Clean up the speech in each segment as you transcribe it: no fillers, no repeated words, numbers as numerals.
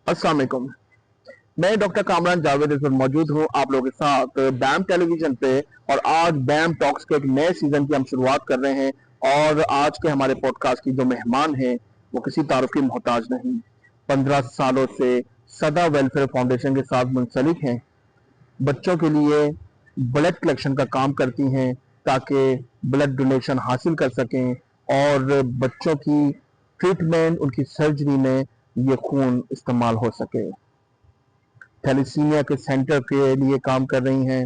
अस्सलाम वालेकुम। मैं डॉक्टर कामरान जावेद इस वक्त मौजूद हूँ आप लोगों के साथ बैम टेलीविजन पे। और आज बैम टॉक्स के एक नए सीजन की हम शुरुआत कर रहे हैं। और आज के हमारे पॉडकास्ट की जो मेहमान हैं वो किसी तारुफ की मोहताज नहीं, 15 सालों से सदा वेलफेयर फाउंडेशन के साथ मुंसलिक हैं। बच्चों के लिए ब्लड कलेक्शन का काम करती हैं ताकि ब्लड डोनेशन हासिल कर सकें और बच्चों की ट्रीटमेंट, उनकी सर्जरी में ये खून इस्तेमाल हो सके। थैलेसीमिया के सेंटर के लिए काम कर रही हैं।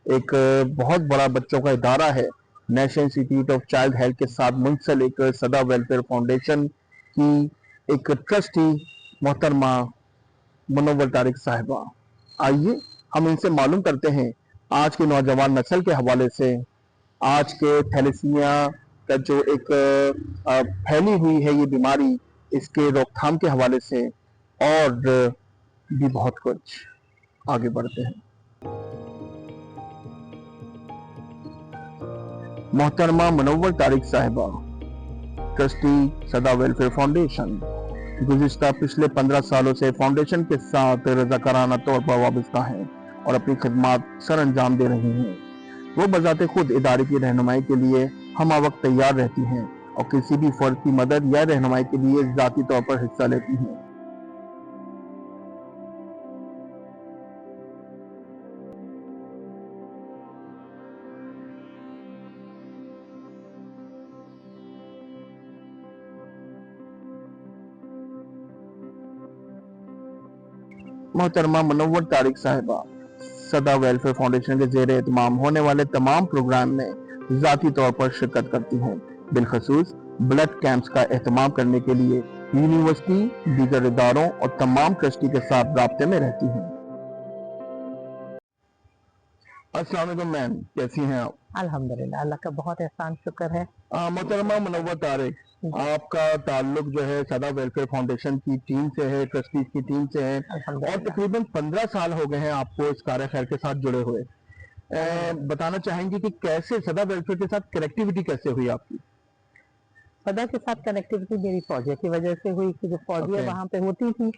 एक बहुत बड़ा बच्चों का इदारा है, national institute of child health के साथ मुंसलिक सदा वेलफेयर फाउंडेशन की एक ट्रस्टी मोहतरमा मुनव्वर तारिक साहिबा। आइए हम इनसे मालूम करते हैं आज की नौजवान नस्ल के हवाले से, आज के थैलेसीमिया का जो एक फैली हुई है ये बीमारी, इसके रोकथाम के हवाले से और भी बहुत कुछ। आगे बढ़ते हैं। मोहतरमा मुनव्वर तारिक साहिबा, ट्रस्टी सदा वेलफेयर फाउंडेशन, गुज़िश्ता पिछले 15 सालों से फाउंडेशन के साथ रज़ाकाराना तौर पर वाबस्ता हैं और अपनी खिदमात सर अंजाम दे रही हैं। वो बजाते खुद इदारे की रहनुमाई के लिए हम वक्त तैयार रहती हैं और किसी भी फर्द की मदद या रहनुमाई के लिए ज़ाती तौर पर हिस्सा लेती हैं। मोहतरमा मुनव्वर तारिक साहिबा सदा वेलफेयर फाउंडेशन के जेर एहतमाम होने वाले तमाम प्रोग्राम में ज़ाती तौर पर शिरकत करती हैं। बिलखसूस ब्लड कैंप्स का एहतमाम करने के लिए यूनिवर्सिटी, दीगर इदारों और तमाम ट्रस्टी के साथ राब्ते में रहती हैं। अस्सलाम वालेकुम मैम, कैसी हैं आप? अल्हम्दुलिल्लाह, अल्लाह का बहुत एहसान शुक्र है। मोहतरमा मुनव्वर तारिक, आपका ताल्लुक जो है सदा वेलफेयर फाउंडेशन की टीम से है, ट्रस्टीज की टीम से है और तकरीबन 15 साल हो गए हैं आपको इस कार्य खैर के साथ जुड़े हुए। बताना चाहेंगे कि कैसे सदा वेलफेयर के साथ कनेक्टिविटी कैसे हुई आपकी? सदा के साथ कनेक्टिविटी मेरी फौजिया की वजह से हुई कि जो फौजिया वहाँ पे होती थी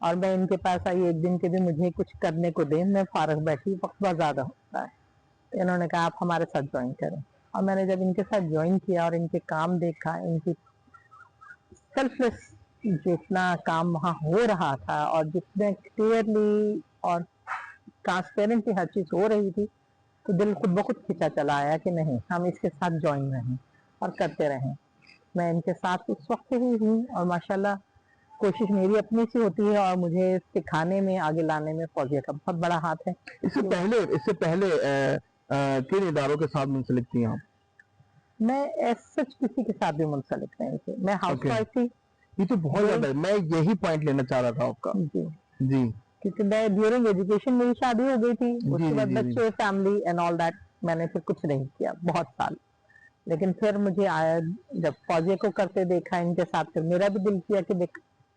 और मैं इनके पास आई एक दिन के दिन मुझे कुछ करने को दे, मैं फारग बैठी, वक्त बहुत ज़्यादा होता है, तो इन्होंने कहा आप हमारे साथ ज्वाइन करें। और मैंने जब इनके साथ ज्वाइन किया और इनके काम देखा, इनकी सेल्फलेस जितना काम वहाँ हो रहा था और जितने क्लियरली और ट्रांसपेरेंटली हर चीज़ हो रही थी, तो दिल खुद ब खुद खिंचा चला आया कि नहीं, हम इसके साथ ज्वाइन रहें और करते रहें। मैं इनके साथ उस वक्त से ही हूँ और माशाल्लाह कोशिश मेरी अपनी सी होती है और मुझे सिखाने में, आगे लाने में फौजिया का बहुत बड़ा हाथ है। इससे पहले किन इदारों के साथ मुंसलिक थी आप? मैं सच किसी के साथ भी मुंसलिक नहीं थी, मैं हाउस वाइफ थी। ये तो बहुत ज्यादा है, मैं यही पॉइंट लेना चाह रहा था आपका। जी जी, क्योंकि मैं ड्यूरिंग एजुकेशन मेरी शादी हो गई थी, उसके बाद बच्चे, फैमिली एंड ऑल दैट, मैंने फिर कुछ नहीं किया बहुत साल। लेकिन फिर मुझे आया, जब फौजिया को करते देखा इनके साथ, फिर मेरा भी दिल किया कि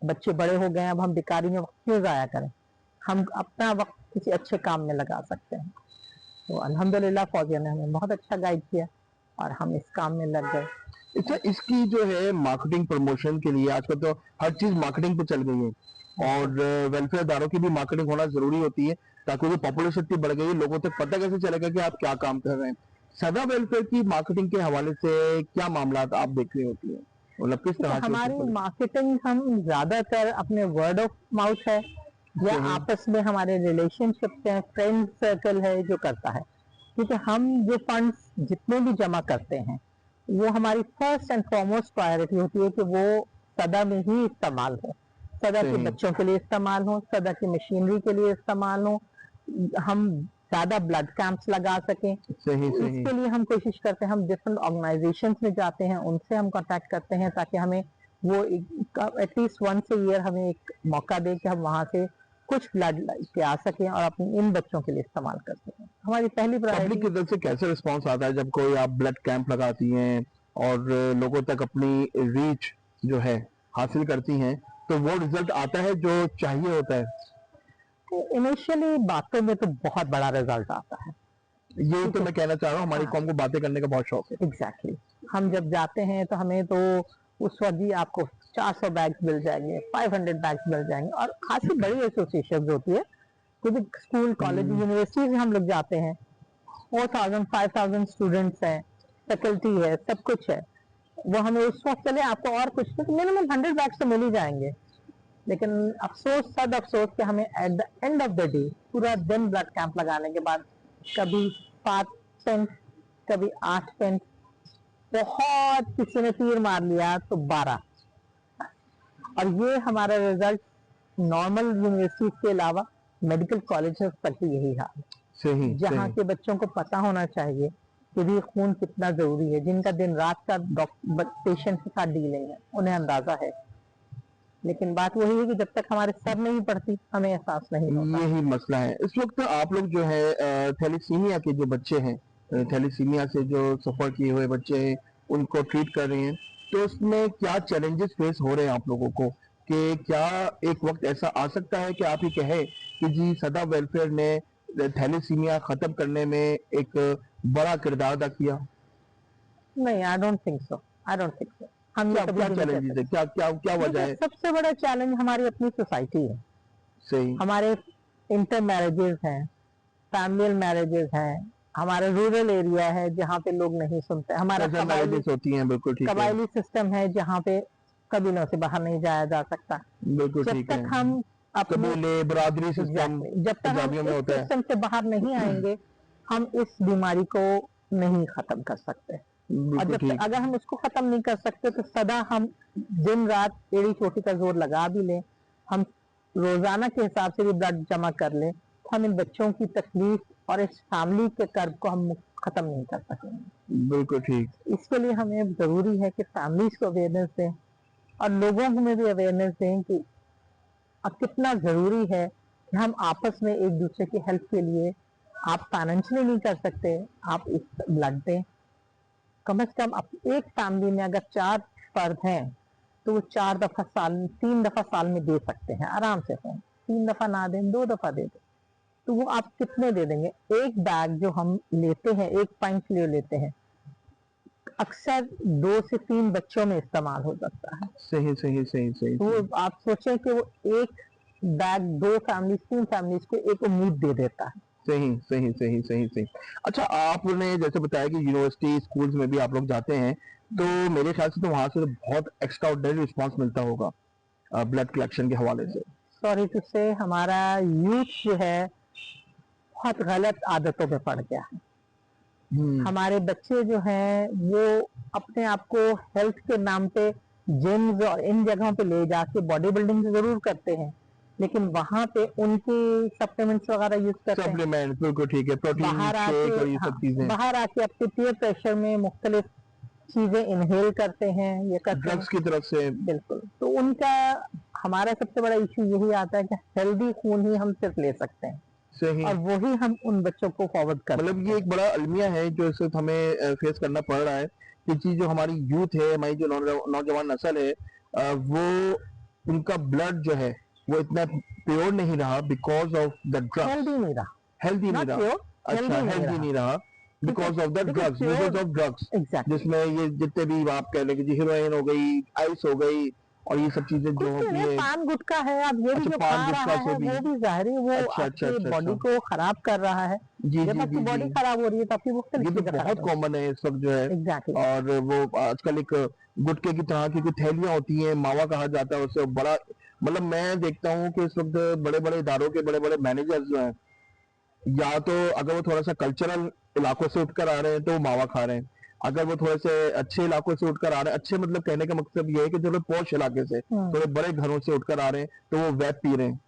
बच्चे बड़े हो गए, अब हम बेकारी में वक्त क्यों जाया करें, हम अपना वक्त किसी अच्छे काम में लगा सकते हैं। तो अल्हम्दुलिल्लाह फौजिया ने हमें बहुत अच्छा गाइड किया और हम इस काम में लग गए। अच्छा, इसकी जो है मार्केटिंग प्रमोशन के लिए आजकल तो हर चीज मार्केटिंग पे चल गई है और वेलफेयर दारों की भी मार्केटिंग होना जरूरी होती है ताकि वो पॉपुलेशन इतनी बढ़ गई है, लोगों तक पता कैसे चलेगा कि आप क्या काम कर रहे हैं। सदा वेलफेयर की मार्केटिंग के हवाले से क्या मामला आप देख रही होती है, मतलब किस तरह से? हमारी मार्केटिंग हम ज्यादातर अपने वर्ड ऑफ माउथ है या आपस में हमारे रिलेशनशिप हैं, फ्रेंड सर्कल है जो करता है। क्योंकि हम जो फंड्स जितने भी जमा करते हैं वो हमारी फर्स्ट एंड फॉरमोस्ट प्रायोरिटी होती है कि वो सदा में ही इस्तेमाल हो, सदा के बच्चों के लिए इस्तेमाल हो, सदा की मशीनरी के लिए इस्तेमाल हो, हम ज्यादा ब्लड कैंप्स लगा सकें। इसके लिए हम कोशिश करते हैं, हम डिफरेंट ऑर्गेनाइजेशंस में जाते हैं, उनसे हम कांटेक्ट करते हैं ताकि हमें वो एटलीस्ट वंस अ ईयर हमें एक मौका दे कि हम वहाँ से कुछ ब्लड के आ सकें और अपने इन बच्चों के लिए इस्तेमाल कर सकें। हमारी पहली पब्लिक की तरफ से कैसे रिस्पांस आता है जब कोई आप ब्लड कैंप लगाती हैं और लोगों तक अपनी रीच जो है हासिल करती हैं, तो वो रिजल्ट आता है जो चाहिए होता है? इनिशियली बातों में तो बहुत बड़ा रिजल्ट आता है, ये तो मैं कहना चाह रहा हूँ, हमारी कौम को बातें करने का बहुत शौक है। एग्जैक्टली हम जब जाते हैं तो हमें तो उस वक्त भी आपको 400 बैग्स मिल जाएंगे, 500 बैग्स मिल जाएंगे। और खासी बड़ी एसोसिएशन होती है, क्योंकि स्कूल कॉलेज यूनिवर्सिटीज में हम लोग जाते हैं, 4000 5000 स्टूडेंट्स हैं, फैकल्टी है, सब कुछ है। वो हमें उस वक्त चले आपको और कुछ तो मिनिमम 100 बैग्स तो मिल ही जाएंगे। लेकिन अफसोस, सद अफसोस कि हमें at the end of the day पूरा दिन ब्लड कैंप लगाने के बाद कभी 7 पेंट, कभी 8 पेंट, बहुत किसी ने तीर मार लिया तो 12। और ये हमारा रिजल्ट नॉर्मल यूनिवर्सिटी के अलावा मेडिकल कॉलेजेस तक भी यही हाल है। सही, जहाँ सही। के बच्चों को पता होना चाहिए कि भी खून कितना जरूरी है, जिनका दिन रात का पेशेंट के साथ डीलिंग है, उन्हें अंदाजा है। लेकिन बात वही है कि जब तक हमारे सर नहीं पड़ती हमें एहसास नहीं होता। यही मसला है इस वक्त। आप लोग जो है थैलीसीमिया के जो बच्चे हैं, थैलीसीमिया से जो सफर किए हुए बच्चे हैं, उनको ट्रीट कर रहे हैं, तो उसमें क्या चैलेंजेस फेस हो रहे हैं आप लोगों को? कि क्या एक वक्त ऐसा आ सकता है कि आप ही कहें कि जी सदा वेलफेयर ने थैलीसीमिया खत्म करने में एक बड़ा किरदार अदा किया? नहीं, I don't think so, I don't think so. हम क्या ये कभी क्या भी नहीं चैलेंजेस कहते। है, क्या क्या क्या वजह है? सबसे बड़ा चैलेंज हमारी अपनी सोसाइटी है। सही। हमारे इंटर मैरिजेस हैं, फैमिली मैरिजेस हैं, हमारा रूरल एरिया है जहाँ पे लोग नहीं सुनते, हमारा कजन मैरिजेस होती हैं, बिल्कुल ठीक है, कबायली सिस्टम है जहाँ पे कबीलों से बाहर नहीं जाया जा सकता। बिल्कुल जब ठीक है। तक हम अपने कबीले, बरादरी सिस्टम जब तक हम पंजाबियों में इस होता है। सिस्टम से बाहर नहीं आएंगे हम इस बीमारी को नहीं खत्म कर सकते। और बिल्कुल जब तक ठीक। अगर हम उसको खत्म नहीं कर सकते तो सदा हम दिन रात एड़ी चोटी का जोर लगा भी लें, हम रोजाना के हिसाब से भी ब्लड जमा कर लें, तो हम इन बच्चों की तकलीफ और इस फैमिली के कर्ब को हम खत्म नहीं कर सकेंगे। बिल्कुल ठीक। इसके लिए हमें जरूरी है कि फैमिलीज को अवेयरनेस दें और लोगों में भी अवेयरनेस दें कि अब कितना जरूरी है कि हम आपस में एक दूसरे की हेल्प के लिए, आप फाइनेंशियली नहीं कर सकते, आप इस ब्लड दें। कम से कम एक फैमिली में अगर 4 फर्द हैं तो वो 4 दफा साल, 3 दफा साल में दे सकते हैं आराम से। 3 दफा ना दें, 2 दफा दे दें, तो वो आप कितने दे देंगे? एक बैग जो हम लेते हैं, एक पाइंट के लिए लेते हैं, अक्सर 2 से 3 बच्चों में इस्तेमाल हो सकता है। सही सही सही सही। तो आप सोचें कि वो एक बैग 2 फैमिली 3 फैमिलीज को एक उम्मीद दे देता है। सही सही सही सही सही। अच्छा, आपने जैसे बताया कि यूनिवर्सिटी स्कूल्स में भी आप लोग जाते हैं, तो मेरे ख्याल से तो वहां से तो बहुत एक्स्ट्रा ऑर्डिनरी रिस्पॉन्स मिलता होगा ब्लड कलेक्शन के हवाले से। सॉरी टू से हमारा यूथ जो है बहुत गलत आदतों में पड़ गया है। हमारे बच्चे जो हैं वो अपने आप को हेल्थ के नाम पे जिम्स और इन जगहों पे ले जाके बॉडी बिल्डिंग जरूर करते हैं, लेकिन वहां पे उनकी सप्लीमेंट्स वगैरह यूज करते हैं। सप्लीमेंट, बिल्कुल ठीक है, प्रोटीन बाहर शेक और ये आके सब चीजें। बाहर आके अपने पीयर प्रेशर में मुख्तलिफ चीजें इनहेल करते हैं, ये करते हैं ड्रग्स की तरफ से। बिल्कुल। तो उनका, हमारा सबसे बड़ा इशू यही आता है कि हेल्दी खून ही हम सिर्फ ले सकते हैं सही। और वही हम उन बच्चों को फॉरवर्ड कर मतलब ये एक बड़ा अलमिया है जो इस वक्त हमें फेस करना पड़ रहा है कि चीज जो हमारी यूथ है, हमारी जो नौजवान नस्ल है, वो उनका ब्लड जो है वो इतना प्योर नहीं रहा because of the drugs. Healthy नहीं रहा, हेल्दी नहीं रहा। अच्छा, हेल्दी नहीं रहा because of the drugs, uses of drugs, जिसमें ये जितने भी आप कह लें कि हीरोइन हो गई, आइस हो गई और ये सब चीजें जो होती है। पान गुटखा है, अब ये भी अच्छा, जो पान खा रहा गुटखा से है भी। वो भी जाहिर है वो अच्छा, अच्छा, आपकी अच्छा, बॉडी अच्छा। को खराब कर रहा है। जी जब जी आपकी जी बॉडी जी। खराब हो रही है तो आपकी ये मुख्तलिफ तो चीजें खराब बहुत हो रही कॉमन है इस वक्त जो है। हैं। एग्जैक्टली। और वो आजकल एक गुटखे की तरह की कुछ थैलियां होती हैं, मावा कहा जाता है उससे बड़ा। मतलब मैं देखता हूँ कि इस वक्त बड़े बड़े इदारों के बड़े बड़े मैनेजर्स जो हैं, या तो अगर वो थोड़ा सा कल्चरल इलाकों से उठकर आ रहे हैं तो वो मावा खा रहे हैं, अगर वो थोड़े से अच्छे इलाकों से उठकर आ रहे हैं, अच्छे मतलब कहने का मकसद ये है कि थोड़े पॉश इलाके से, थोड़े बड़े घरों से उठकर आ रहे हैं, तो वो वेप पी रहे हैं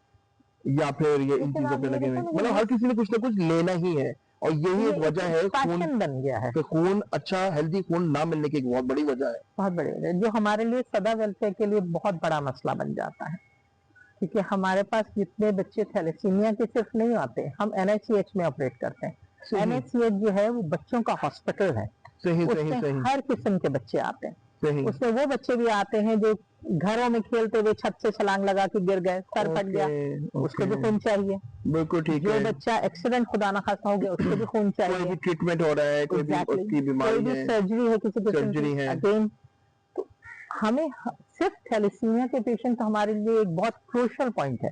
या फिर ये इन चीजों पे लगे हुए हैं। मतलब हर किसी ने कुछ ना कुछ लेना ही है और यही एक वजह है खून बन गया है कि खून अच्छा हेल्दी खून ना मिलने की एक बहुत बड़ी वजह है। बहुत बड़ी वजह, जो हमारे लिए सदा वेलफेयर के लिए बहुत बड़ा मसला बन जाता है। क्योंकि हमारे पास जितने बच्चे थैलेसीमिया के सिर्फ नहीं आते, हम NICH में ऑपरेट करते हैं। NICH जो है वो बच्चों का हॉस्पिटल है। सही सही उसमें सही। हर किस्म के बच्चे आते हैं। सही। उसमें वो बच्चे भी आते हैं जो घरों में खेलते हुए छत से छलांग लगा के गिर गए, सर फट गया, उसको भी खून चाहिए। बिल्कुल ठीक जो है। बच्चा एक्सीडेंट खुदा ना खासा हो गया उसको भी खून कोई चाहिए। भी ट्रीटमेंट हो रहा है, कोई भी उसकी बीमारी है, सर्जरी है किसी किस्म सर्जरी की, है। अगेन तो हमें सिर्फ थैलेसीमिया के पेशेंट तो हमारे लिए एक बहुत क्रूशियल पॉइंट है,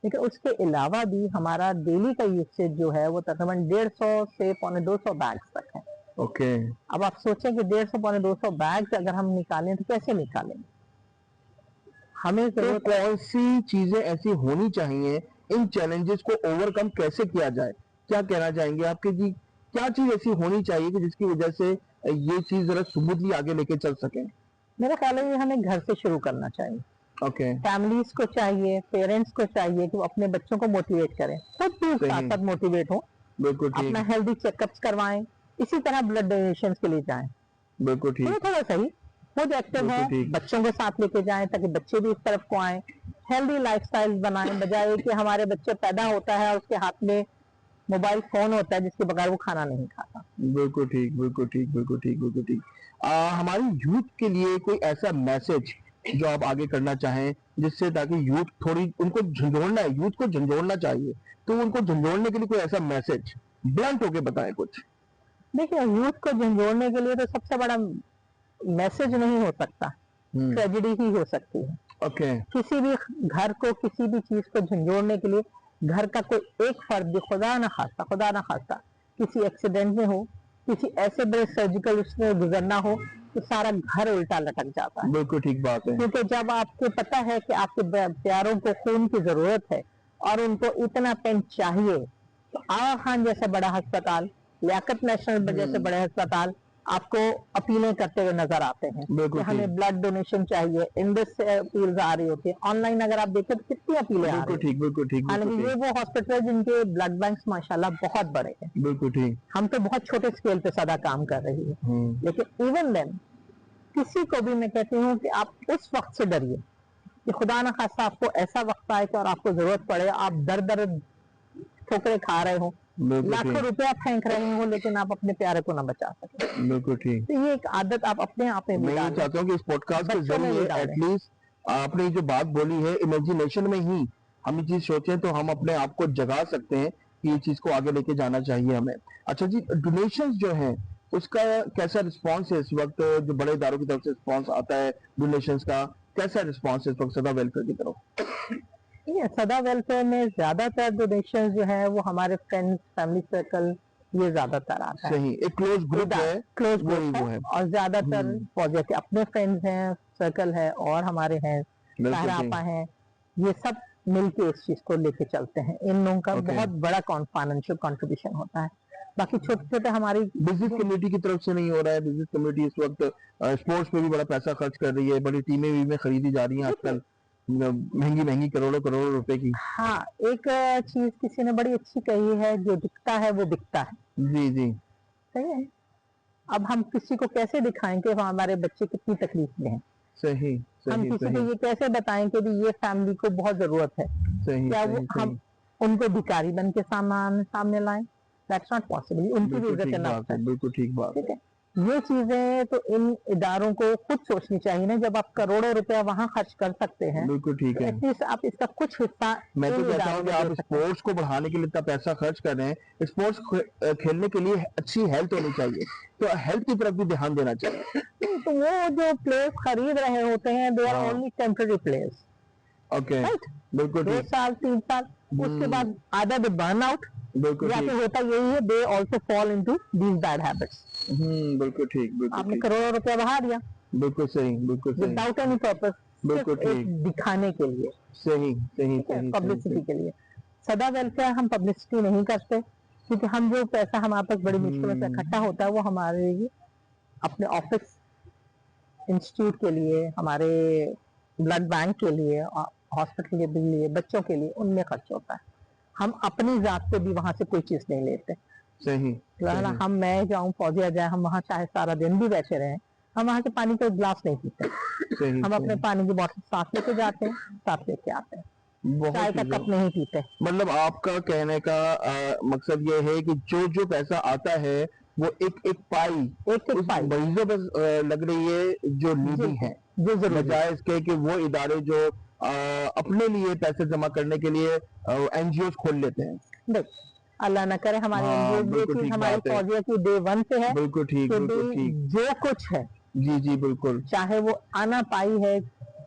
लेकिन उसके अलावा भी हमारा डेली का यूसेज जो है वो तकरीबन 150 से 250 बैग्स तक है। ओके। अब आप सोचें कि 150-250 बैग्स अगर हम निकालें तो कैसे निकालेंगे? हमें तो कौन सी चीजें ऐसी होनी चाहिए, इन चैलेंजेस को ओवरकम कैसे किया जाए? क्या कहना चाहेंगे आपके जी, क्या चीज ऐसी होनी चाहिए कि जिसकी वजह से ये चीज जरा स्मूथली आगे लेके चल सके? मेरा ख्याल है ये हमें घर से शुरू करना चाहिए। ओके। फैमिलीज को चाहिए, पेरेंट्स को चाहिए कि वो अपने बच्चों को मोटिवेट करें, खुद भी साथ साथ मोटिवेट हो, बिल्कुल ठीक। अपना हेल्दी चेकअप्स करवाएं, इसी तरह ब्लड डोनेशन के लिए जाएं। बिल्कुल ठीक। थोड़ा सही खुद एक्टिव हो, बच्चों को साथ लेके जाएं ताकि बच्चे भी इस तरफ को आए, हेल्दी लाइफस्टाइल बनाएं, बजाय कि हमारे बच्चे पैदा होता है और उसके हाथ में मोबाइल फोन होता है जिसके बगैर वो खाना नहीं खाता। बिल्कुल ठीक, बिल्कुल ठीक, बिल्कुल ठीक, बिल्कुल ठीक। हमारी यूथ के लिए कोई ऐसा मैसेज जो आप आगे करना चाहें, जिससे ताकि यूथ थोड़ी, उनको झंझोड़ना है, यूथ को झंझोड़ना चाहिए, तो उनको झंझोड़ने के लिए कोई ऐसा मैसेज ब्लंट होके बताएं कुछ। देखिए, यूथ को झंझोड़ने के लिए तो सबसे बड़ा मैसेज नहीं हो सकता, ट्रेजेडी ही हो सकती है। ओके। किसी भी घर को, किसी भी चीज को झंझोड़ने के लिए घर का कोई एक फर्द भी खुदा ना खास्ता किसी एक्सीडेंट में हो, किसी ऐसे बड़े सर्जिकल उसमें गुजरना हो, तो सारा घर उल्टा लटक जाता है। बिल्कुल ठीक बात है। क्योंकि जब आपको पता है कि आपके प्यारों को खून की जरूरत है और उनको इतना पेन चाहिए, तो आगा खान जैसे बड़ा अस्पताल, लियाकत नेशनल जैसे बड़े अस्पताल आपको अपीलें करते हुए नजर आते हैं कि हमें ब्लड डोनेशन चाहिए। इंडस से अपील आ रही होती है, ऑनलाइन अगर आप देखें तो कितनी अपीलें आ रही हैं। बिल्कुल ठीक। हालांकि ये वो हॉस्पिटल है जिनके ब्लड बैंक माशाल्लाह बहुत बड़े हैं। बिल्कुल ठीक। हम तो बहुत छोटे स्केल पे सदा काम कर रही है, लेकिन इवन देन किसी को भी मैं कहती हूँ कि आप उस वक्त से डरिए कि खुदा न खास्ता आपको ऐसा वक्त आए कि और आपको जरूरत पड़े, आप दर दर ठोकरे खा रहे हो, लाखों रुपया फेंक रहे हो, लेकिन आप अपने प्यारे को ना बचा सके। बिल्कुल ठीक। तो ये एक आदत आप अपने आप में मैं ये चाहता हूँ कि इस पॉडकास्ट के जरिए एटलीस्ट आपने जो बात बोली है, इमेजिनेशन में ही हम ये चीज सोचें तो हम अपने आप को जगा सकते हैं कि ये चीज को आगे लेके जाना चाहिए हमें। अच्छा जी, डोनेशंस जो हैं उसका कैसा रिस्पांस है इस वक्त? जो बड़े इदारों की तरफ से रिस्पांस आता है डोनेशंस का, कैसा रिस्पांस है इस वक्त सदा वेलफेयर की तरफ? सदा वेलफेयर में ज्यादातर डोनेशन जो है वो हमारे फ्रेंड्स, फैमिली सर्कल, ये ज्यादातर आता है। सही, एक क्लोज ग्रुप है, क्लोज ग्रुप है और ज्यादातर फौजिया के अपने फ्रेंड्स हैं, सर्कल है और हमारे हैं, सहरापा है, ये सब मिलके इस चीज को लेके चलते हैं। इन लोगों का बहुत बड़ा फाइनेंशियल कंट्रीब्यूशन होता है। बाकी छोटे छोटे हमारी बिजनेस कम्युनिटी की तरफ से नहीं हो रहा है। बिजनेस कम्युनिटी इस वक्त स्पोर्ट्स पे भी बड़ा पैसा खर्च कर रही है, बड़ी टीमें भी में खरीदी जा रही हैं आजकल, महंगी करोड़ों रुपए की। हाँ, एक चीज किसी ने बड़ी अच्छी कही है, जो दिखता है वो बिकता है। जी सही है। अब हम किसी को कैसे दिखाएं कि हमारे बच्चे कितनी तकलीफ में हैं? सही। हम किसी को ये कैसे बताएं कि भी ये फैमिली को बहुत जरूरत है? क्या वो हम उनको भिखारी बन के सामने लाएं? That's not possible. उनकी भी इज्जत करना है। बिल्कुल ठीक बात है। ये चीजें तो इन इदारों को खुद सोचनी चाहिए ना। जब आप करोड़ों रुपया वहाँ खर्च कर सकते हैं, बिल्कुल ठीक है, एटलीस्ट आप इसका कुछ हिस्सा। मैं तो कहता हूँ कि आप स्पोर्ट्स को बढ़ाने के लिए इतना पैसा खर्च कर रहे हैं, स्पोर्ट्स खेलने के लिए अच्छी हेल्थ होनी चाहिए, तो हेल्थ की तरफ भी ध्यान देना चाहिए। तो वो जो प्लेयर्स खरीद रहे होते हैं, they are only temporary players. Okay, बिल्कुल 2 साल 3 साल, उसके बाद आधा दे बर्न आउट, या फिर होता यही है, they also fall into these bad habits. बिल्कुल ठीक। आपने करोड़ों रुपया बहा दिया, बिल्कुल सही, विदाउट एनी पर्पस, बिल्कुल ठीक, दिखाने के लिए, सही, पब्लिसिटी के लिए। सदा वेलफेयर हम पब्लिसिटी नहीं करते, क्योंकि हम जो पैसा हमारे पास बड़ी मुश्किल से इकट्ठा होता है वो हमारे लिए अपने ऑफिस, इंस्टीट्यूट के लिए, हमारे ब्लड बैंक के लिए, हॉस्पिटल के लिए, बच्चों के लिए, उनमें खर्च होता है। हम अपनी जात पे भी वहां से कोई चीज नहीं लेते। सही। हम, मैं जाऊं, फौजिया जाए, हम वहां चाहे सारा दिन भी बैठे रहे, हम वहां से पानी का गिलास नहीं पीते। हम अपने पानी की बोतल साथ लेके जाते हैं, साथ लेके आते हैं, चाय का कप नहीं पीते। मतलब आपका कहने का मकसद ये है कि जो पैसा आता है वो एक पाई मरीजों पर लग रही है जो नीडी है, बजाय इसके कि वो इदारे जो अपने लिए पैसे जमा करने के लिए एनजीओ खोल लेते हैं। देख, अल्लाह न करे हमारे एनजीओ, हमारी फौजिया की डे 1 से है। बिल्कुल ठीक। जो कुछ है, जी बिल्कुल, चाहे वो आना पाई है,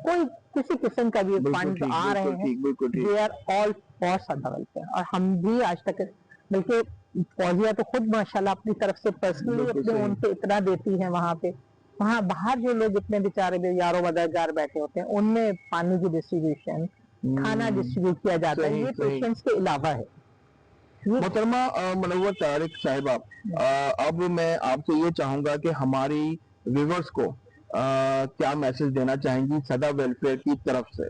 कोई किसी किस्म का भी बिल्कुल फंड ठीक, आ रहे बिल्कुल हैं, ठीक, बिल्कुल ठीक। दे आर ऑल फॉर सदा वेलफेयर। और हम भी आज तक, बल्कि फौजिया तो खुद माशाल्लाह अपनी तरफ से पर्सनली बिल्कुल अपने सही। उनसे इतना देती है वहां पे। वहाँ बाहर जो लोग इतने बेचारे यारों मददगार बैठे होते हैं, उनमें पानी की डिस्ट्रीब्यूशन, खाना डिस्ट्रीब्यूट किया जाता है, सही ये सही। पेशेंट्स के अलावा है। ये मोहतरमा मुनव्वर तारिक साहिबा, अब मैं आपसे ये चाहूंगा कि हमारी व्यूअर्स को क्या मैसेज देना चाहेंगी सदा वेलफेयर की तरफ से?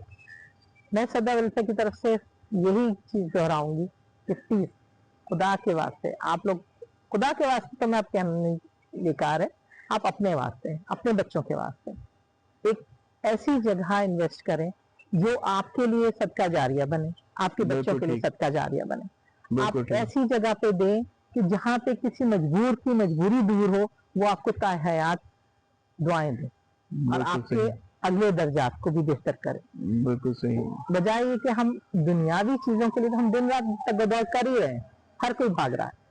मैं सदा वेलफेयर की तरफ से यही चीज दोहराऊंगी कि प्लीज खुदा के वास्ते आप लोग, खुदा के वास्ते तो मैं आपके नहीं बेकार है, आप अपने वास्ते, अपने बच्चों के वास्ते एक ऐसी जगह इन्वेस्ट करें जो आपके लिए सदका जारिया बने, आपके बच्चों बिल्कुल के लिए ठीक, सदका जारिया बने। आप बिल्कुल ठीक। ऐसी जगह पे दें कि जहाँ पे किसी मजबूर की मजबूरी दूर हो, वो आपको ताहयात दुआएं दे और बिल्कुल आपके सही, अगले दर्जात को भी बेहतर करे। बिल्कुल सही। बजाय ये कि हम दुनियावी चीजों के लिए तो हम दिन रात तगदौड़ कर ही रहे हैं, हर कोई भाग रहा है।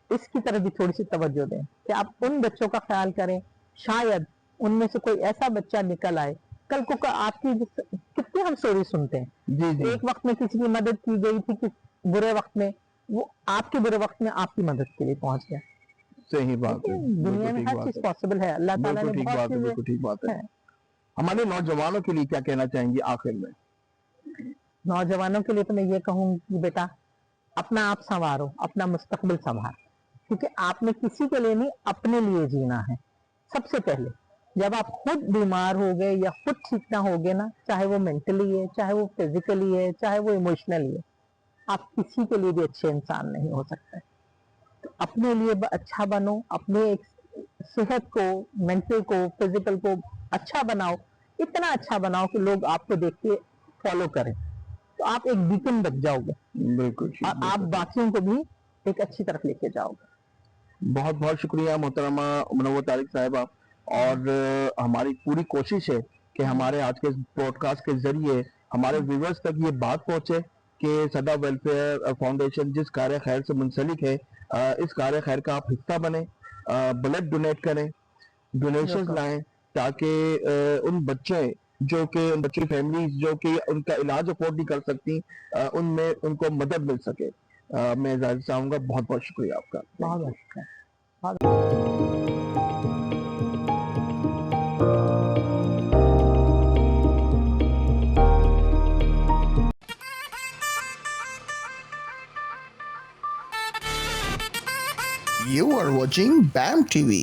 इसकी तरफ भी थोड़ी सी तवज्जो दें कि आप उन बच्चों का ख्याल करें, शायद उनमें से कोई ऐसा बच्चा निकल आए कल को आपकी कितनी हम स्टोरी सुनते हैं, जी जी, एक वक्त में किसी की मदद की गई थी कि बुरे वक्त में, वो आपके बुरे वक्त में आपकी मदद के लिए पहुंच गया। सही बात है, दुनिया बिल्कुल में ठीक हर बात चीज है, पॉसिबल है, अल्लाह ताला बिल्कुल ने ठीक बहुत बात है, चीजें बिल्कुल ठीक बात है। हैं। हमारे नौजवानों के लिए क्या कहना चाहेंगी आखिर में? नौजवानों के लिए तो मैं ये कहूंगी कि बेटा अपना आप संवारो, अपना मुस्तकबिल संवारो, क्योंकि आपने किसी के लिए नहीं, अपने लिए जीना है सबसे पहले। जब आप खुद बीमार हो गए या खुद ठीक ना हो गए ना, चाहे वो मेंटली है, चाहे वो फिजिकली है, चाहे वो इमोशनली है, आप किसी के लिए भी अच्छे इंसान नहीं हो सकते। तो अपने लिए अच्छा बनो, अपने सेहत को, मेंटल को, फिजिकल को अच्छा बनाओ, इतना अच्छा बनाओ कि लोग आपको देख के फॉलो करें, तो आप एक बीकन बच जाओगे बिल्कुल ठीक, और आप बिल्कुल ठीक। बाकियों को भी एक अच्छी तरफ लेके जाओगे। बहुत बहुत शुक्रिया मोहतरमा मुनव्वर तारिक साहिबा। और हमारी पूरी कोशिश है कि हमारे आज के पॉडकास्ट के जरिए हमारे व्यूवर्स तक ये बात पहुंचे कि सदा वेलफेयर फाउंडेशन जिस कार्य खैर से मुंसलिक है, इस कार्य खैर का आप हिस्सा बने, ब्लड डोनेट करें, डोनेशंस बिल्कुल। लाएं, ताकि उन बच्चों की फैमिलीज जो कि उनका इलाज अफोर्ड नहीं कर सकती, उनमें उनको मदद मिल सके। मैं इजाजत चाहूंगा, बहुत बहुत शुक्रिया आपका। बहुत अच्छा। You are watching BAM TV.